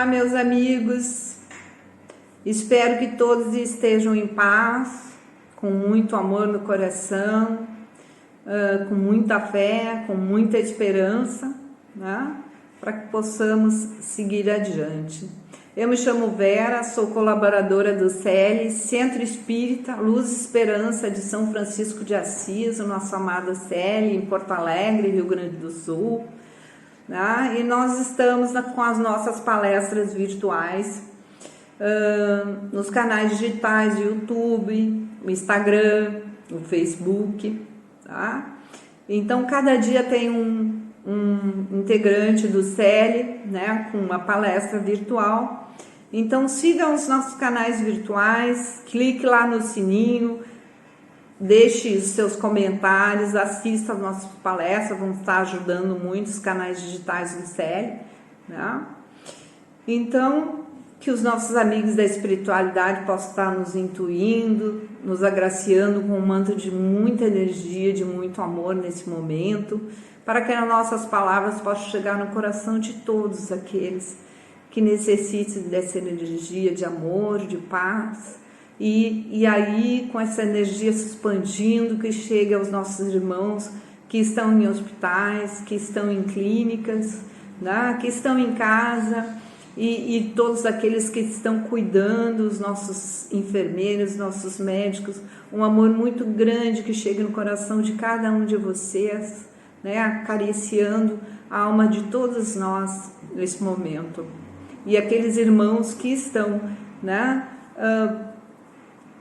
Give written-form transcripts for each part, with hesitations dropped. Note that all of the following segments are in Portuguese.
meus amigos, espero que todos estejam em paz, com muito amor no coração, com muita fé, com muita esperança, né? Para que possamos seguir adiante. Eu me chamo Vera, sou colaboradora do CELI, Centro Espírita Luz e Esperança de São Francisco de Assis, o nosso amado CELI, em Porto Alegre, Rio Grande do Sul. Né? E nós estamos com as nossas palestras virtuais nos canais digitais do YouTube, o Instagram, o Facebook. Tá? Então, cada dia tem um integrante do CELI, né, com uma palestra virtual. Então sigam os nossos canais virtuais, clique lá no sininho, deixe os seus comentários, assista as nossas palestras, vão estar ajudando muito os canais digitais do CELI, né? Então, que os nossos amigos da espiritualidade possam estar nos intuindo, nos agraciando com um manto de muita energia, de muito amor nesse momento, para que as nossas palavras possam chegar no coração de todos aqueles que necessitem dessa energia de amor, de paz, e aí com essa energia se expandindo, que chegue aos nossos irmãos que estão em hospitais, que estão em clínicas, né, que estão em casa, e todos aqueles que estão cuidando, os nossos enfermeiros, nossos médicos, um amor muito grande que chegue no coração de cada um de vocês, né, acariciando a alma de todos nós nesse momento. E aqueles irmãos que estão, né,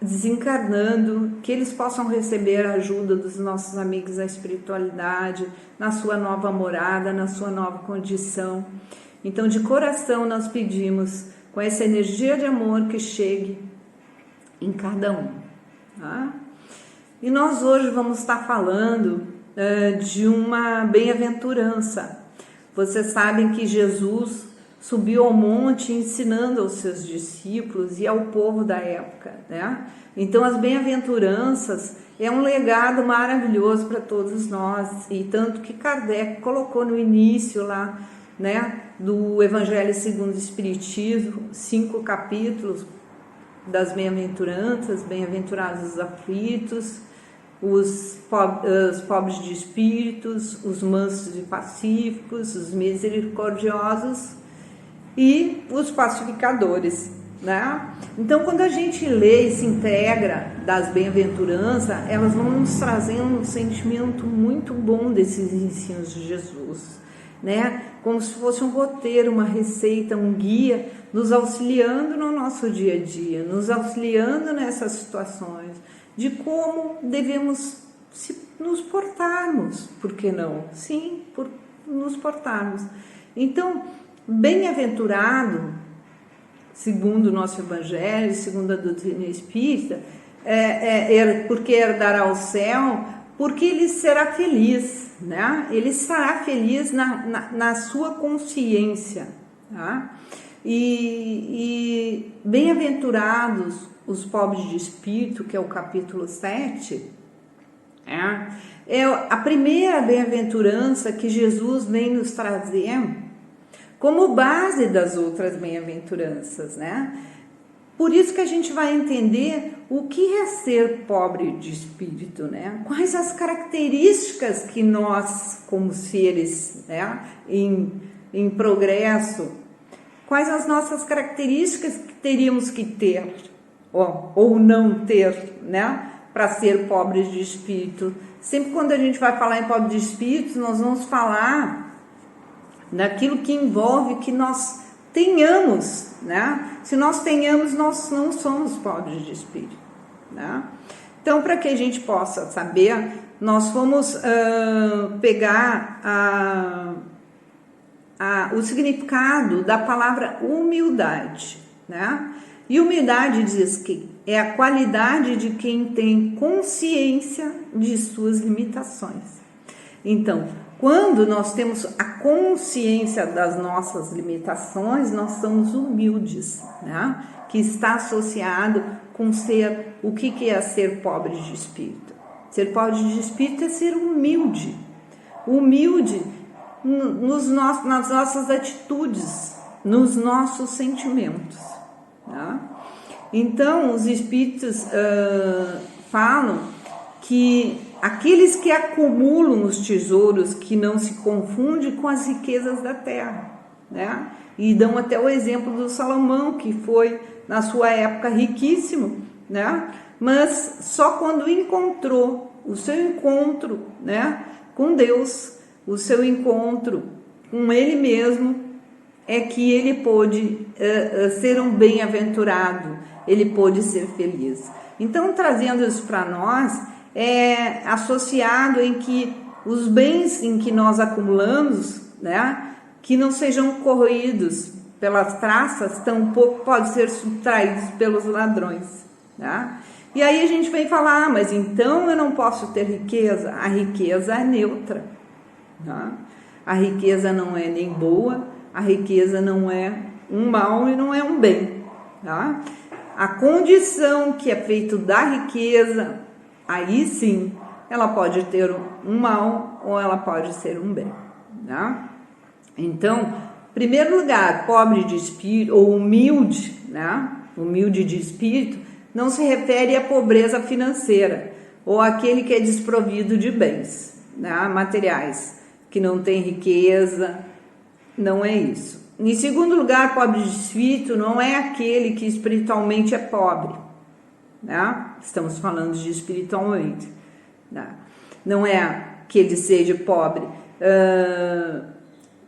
desencarnando, que eles possam receber a ajuda dos nossos amigos da espiritualidade, na sua nova morada, na sua nova condição. Então, de coração, nós pedimos, com essa energia de amor, que chegue em cada um. Tá? E nós hoje vamos estar falando de uma bem-aventurança. Vocês sabem que Jesus subiu ao monte ensinando aos seus discípulos e ao povo da época, né? Então as bem-aventuranças é um legado maravilhoso para todos nós, e tanto que Kardec colocou no início lá, né, do Evangelho segundo o Espiritismo, 5 capítulos das bem-aventuranças: bem-aventurados os aflitos, os pobres de espíritos, os mansos e pacíficos, os misericordiosos e os pacificadores, né? Então, quando a gente lê e se integra das bem-aventuranças, elas vão nos trazendo um sentimento muito bom desses ensinos de Jesus, né? Como se fosse um roteiro, uma receita, um guia, nos auxiliando no nosso dia a dia, nos auxiliando nessas situações, de como devemos nos portarmos, por que não? Sim, por nos portarmos. Então, bem-aventurado, segundo o nosso Evangelho, segundo a doutrina espírita, porque herdará o céu, porque ele será feliz, né? Ele estará feliz na sua consciência, tá? E bem-aventurados os pobres de espírito, que é o capítulo 7, é a primeira bem-aventurança que Jesus vem nos trazer como base das outras bem-aventuranças, né? Por isso que a gente vai entender o que é ser pobre de espírito, né? Quais as características que nós, como seres, né, em progresso, quais as nossas características que teríamos que ter ou não ter, né, para ser pobres de espírito. Sempre quando a gente vai falar em pobre de espírito, nós vamos falar daquilo que envolve que nós tenhamos, né? Se nós tenhamos, nós não somos pobres de espírito, né? Então, para que a gente possa saber, nós vamos pegar o significado da palavra humildade, né? E humildade diz que é a qualidade de quem tem consciência de suas limitações. Então, quando nós temos a consciência das nossas limitações, nós somos humildes, né? Que está associado com ser, o que é ser pobre de espírito? Ser pobre de espírito é ser humilde. Humilde nas nossas atitudes, nos nossos sentimentos. Tá? Então, os espíritos falam que aqueles que acumulam os tesouros, que não se confundem com as riquezas da terra, né? E dão até o exemplo do Salomão, que foi na sua época riquíssimo, né? Mas só quando encontrou o seu encontro, né, com Deus, o seu encontro com Ele mesmo, é que ele pôde ser um bem-aventurado, ele pôde ser feliz. Então, trazendo isso para nós, é associado em que os bens em que nós acumulamos, né, que não sejam corroídos pelas traças, tampouco pode ser subtraídos pelos ladrões. Né? E aí a gente vem falar, mas então eu não posso ter riqueza? A riqueza é neutra. Tá? A riqueza não é nem boa, a riqueza não é um mal e não é um bem. Tá? A condição que é feita da riqueza, aí sim, ela pode ter um mal ou ela pode ser um bem. Tá? Então, em primeiro lugar, pobre de espírito ou humilde, né? Humilde de espírito, não se refere à pobreza financeira ou àquele que é desprovido de bens, né, materiais, que não tem riqueza, não é isso. Em segundo lugar, pobre de espírito não é aquele que espiritualmente é pobre, né? Estamos falando de espiritualmente, né? Não é que ele seja pobre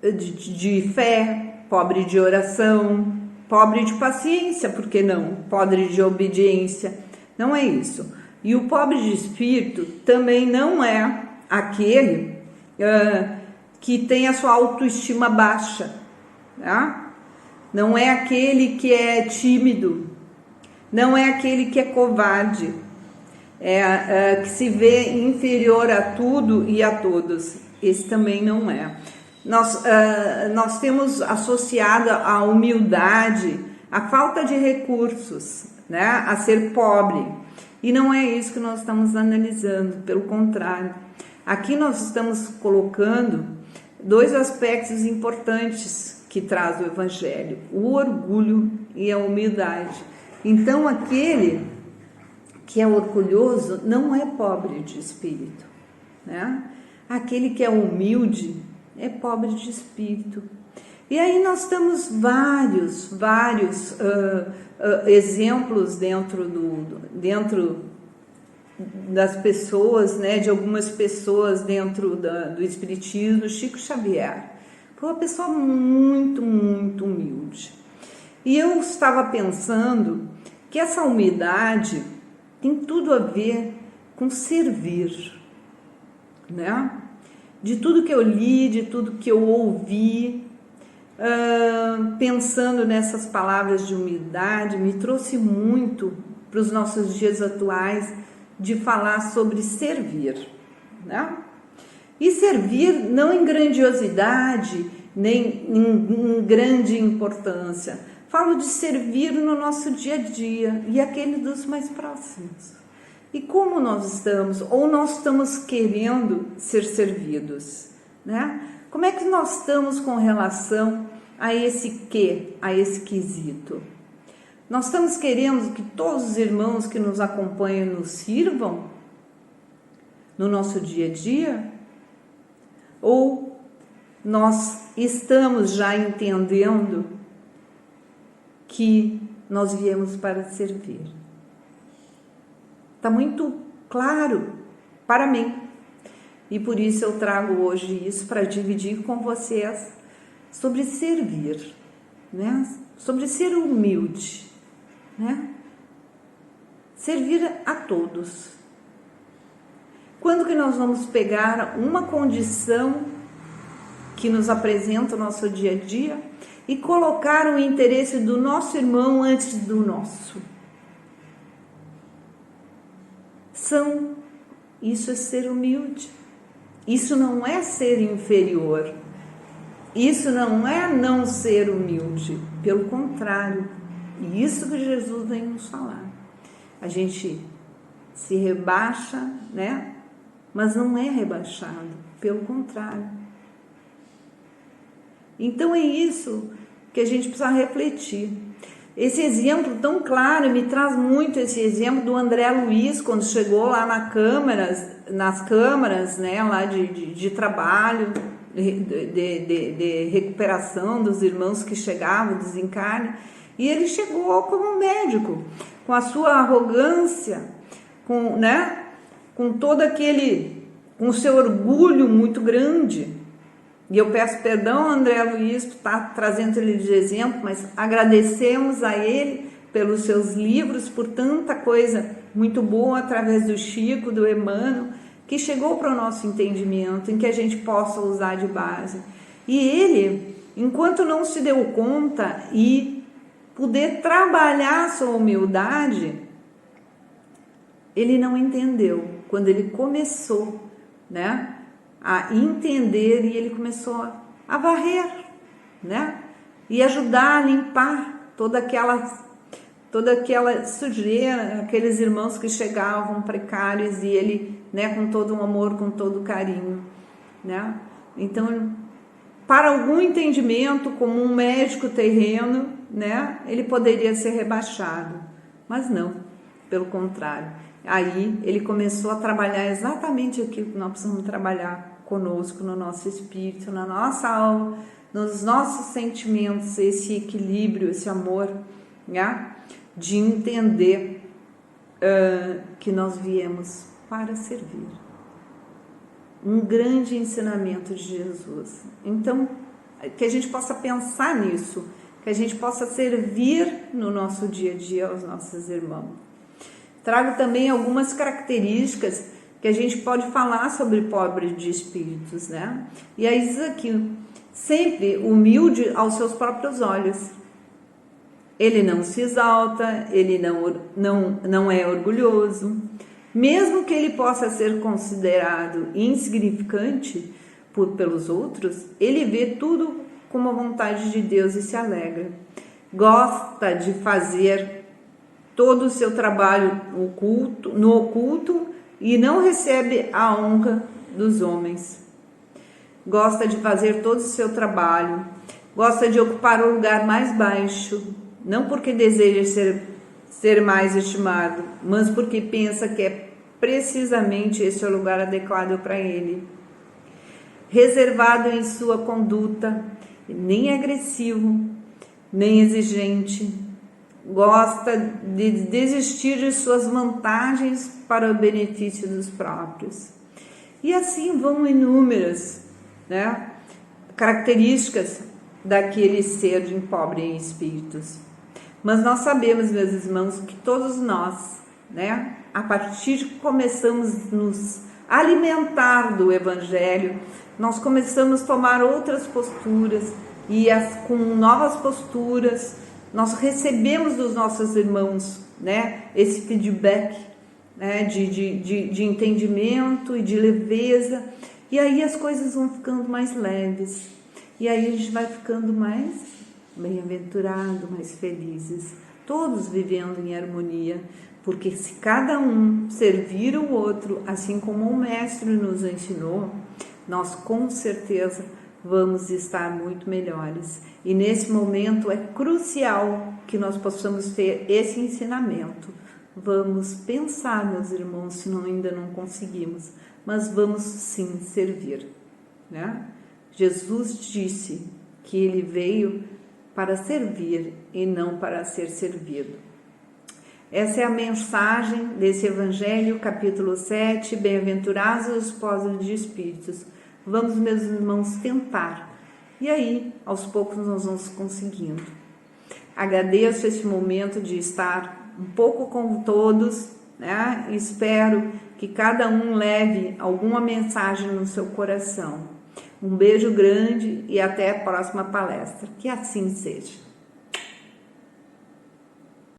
de fé, pobre de oração, pobre de paciência, por que não? Pobre de obediência, não é isso. E o pobre de espírito também não é aquele que tem a sua autoestima baixa, tá? Não é aquele que é tímido, não é aquele que é covarde, que se vê inferior a tudo e a todos. Esse também não é. Nós temos associado a humildade, a falta de recursos, né? A ser pobre. E não é isso que nós estamos analisando, pelo contrário. Aqui nós estamos colocando dois aspectos importantes que traz o Evangelho: o orgulho e a humildade. Então, aquele que é orgulhoso não é pobre de espírito, né? Aquele que é humilde é pobre de espírito. E aí nós temos vários exemplos dentro das pessoas, né, de algumas pessoas dentro do espiritismo. Chico Xavier foi uma pessoa muito, muito humilde. E eu estava pensando que essa humildade tem tudo a ver com servir, né? De tudo que eu li, de tudo que eu ouvi, pensando nessas palavras de humildade, me trouxe muito para os nossos dias atuais de falar sobre servir, né? E servir não em grandiosidade, nem em grande importância. Falo de servir no nosso dia a dia e aquele dos mais próximos. E como nós estamos, ou nós estamos querendo ser servidos, né? Como é que nós estamos com relação a esse quesito? Nós estamos querendo que todos os irmãos que nos acompanham nos sirvam no nosso dia a dia? Ou nós estamos já entendendo que nós viemos para servir? Está muito claro para mim. E por isso eu trago hoje isso para dividir com vocês sobre servir, né? Sobre ser humilde, né? Servir a todos. Quando que nós vamos pegar uma condição que nos apresenta o nosso dia a dia e colocar o interesse do nosso irmão antes do nosso? Isso é ser humilde. Isso não é ser inferior. Isso não é não ser humilde. Pelo contrário. E isso que Jesus vem nos falar. A gente se rebaixa, né? Mas não é rebaixado. Pelo contrário. Então é isso que a gente precisa refletir. Esse exemplo tão claro me traz muito esse exemplo do André Luiz, quando chegou lá nas câmaras, né, lá de trabalho, de recuperação dos irmãos que chegavam, desencarne, e ele chegou como médico, com a sua arrogância, com todo com o seu orgulho muito grande. E eu peço perdão, André Luiz, por estar trazendo ele de exemplo, mas agradecemos a ele pelos seus livros, por tanta coisa muito boa através do Chico, do Emmanuel, que chegou para o nosso entendimento, em que a gente possa usar de base. E ele, enquanto não se deu conta e poder trabalhar sua humildade, ele não entendeu. Quando ele começou, né, a entender, e ele começou a varrer, né, e ajudar a limpar toda aquela sujeira, aqueles irmãos que chegavam precários, e ele, né, com todo o amor, com todo o carinho, né. Então, para algum entendimento, como um médico terreno, né, ele poderia ser rebaixado, mas não, pelo contrário. Aí ele começou a trabalhar exatamente aquilo que nós precisamos trabalhar conosco, no nosso espírito, na nossa alma, nos nossos sentimentos, esse equilíbrio, esse amor, né, de entender que nós viemos para servir. Um grande ensinamento de Jesus. Então, que a gente possa pensar nisso, que a gente possa servir no nosso dia a dia aos nossos irmãos. Trago também algumas características que a gente pode falar sobre pobre de espíritos, né? E aí diz aqui, sempre humilde aos seus próprios olhos. Ele não se exalta, ele não é orgulhoso. Mesmo que ele possa ser considerado insignificante pelos outros, ele vê tudo como a vontade de Deus e se alegra. Gosta de fazer todo o seu trabalho no oculto e não recebe a honra dos homens. Gosta de fazer todo o seu trabalho, gosta de ocupar o lugar mais baixo, não porque deseja ser mais estimado, mas porque pensa que é precisamente esse o lugar adequado para ele. Reservado em sua conduta, nem agressivo, nem exigente, gosta de desistir de suas vantagens para o benefício dos próprios. E assim vão inúmeras, né, características daquele ser de pobre em espíritos. Mas nós sabemos, meus irmãos, que todos nós, né, a partir de que começamos a nos alimentar do Evangelho, nós começamos a tomar outras posturas, e com novas posturas nós recebemos dos nossos irmãos, né, esse feedback, né, de entendimento e de leveza, e aí as coisas vão ficando mais leves, e aí a gente vai ficando mais bem-aventurado, mais felizes, todos vivendo em harmonia, porque se cada um servir o outro, assim como o Mestre nos ensinou, nós com certeza vamos estar muito melhores. E nesse momento é crucial que nós possamos ter esse ensinamento. Vamos pensar, meus irmãos, se ainda não conseguimos, mas vamos sim servir, né? Jesus disse que ele veio para servir e não para ser servido. Essa é a mensagem desse Evangelho, capítulo 7, Bem-aventurados os pobres de espíritos. Vamos, meus irmãos, tentar. E aí, aos poucos, nós vamos conseguindo. Agradeço esse momento de estar um pouco com todos, né? Espero que cada um leve alguma mensagem no seu coração. Um beijo grande e até a próxima palestra. Que assim seja.